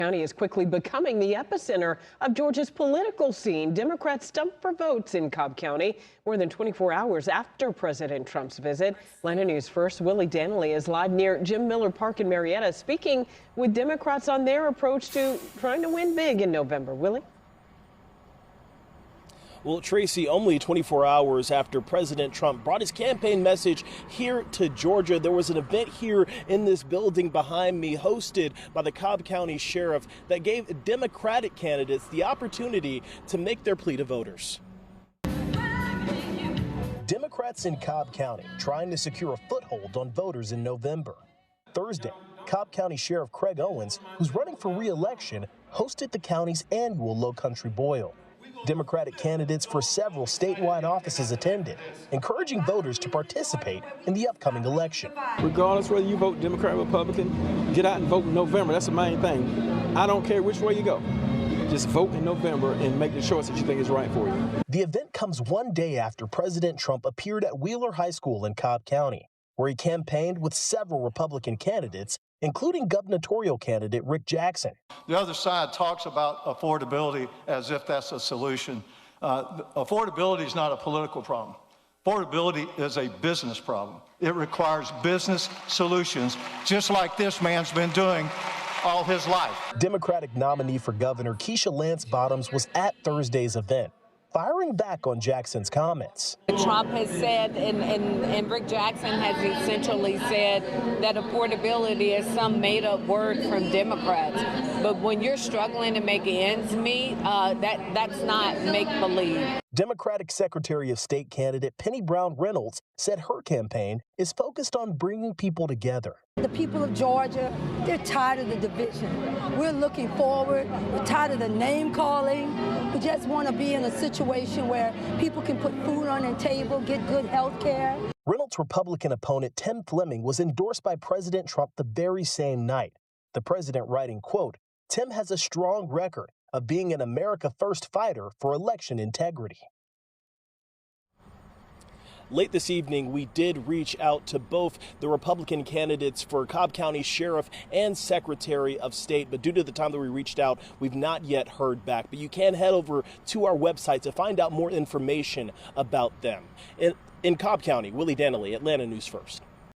County is quickly becoming the epicenter of Georgia's political scene. Democrats stumped for votes in Cobb County more than 24 hours after President Trump's visit. Atlanta News First Willie Danley is live near Jim Miller Park in Marietta, speaking with Democrats on their approach to trying to win big in November. Willie? Well, Tracy, only 24 hours after President Trump brought his campaign message here to Georgia, there was an event here in this building behind me hosted by the Cobb County Sheriff that gave Democratic candidates the opportunity to make their plea to voters. Democrats in Cobb County trying to secure a foothold on voters in November. Thursday, Cobb County Sheriff Craig Owens, who's running for re-election, hosted the county's annual Low Country Boil. Democratic candidates for several statewide offices attended, encouraging voters to participate in the upcoming election. Regardless whether you vote Democrat or Republican, get out and vote in November. That's the main thing. I don't care which way you go. Just vote in November and make the choice that you think is right for you. The event comes one day after President Trump appeared at Wheeler High School in Cobb County, where he campaigned with several Republican candidates, including gubernatorial candidate Rick Jackson. The other side talks about affordability as if that's a solution. Affordability is not a political problem. Affordability is a business problem. It requires business solutions, just like this man's been doing all his life. Democratic nominee for governor Keisha Lance Bottoms was at Thursday's event, firing back on Jackson's comments. Trump has said, and Rick Jackson has essentially said, that affordability is some made-up word from Democrats. But when you're struggling to make ends meet, that's not make-believe. Democratic Secretary of State candidate Penny Brown Reynolds said her campaign is focused on bringing people together. The people of Georgia, they're tired of the division. We're looking forward. We're tired of the name calling. We just want to be in a situation where people can put food on their table, get good health care. Reynolds' Republican opponent Tim Fleming was endorsed by President Trump the very same night. The president writing, quote, "Tim has a strong record of being an America First fighter for election integrity." Late this evening, we did reach out to both the Republican candidates for Cobb County Sheriff and Secretary of State, but due to the time that we reached out, we've not yet heard back. But you can head over to our website to find out more information about them. In Cobb County, Willie Danley, Atlanta News First.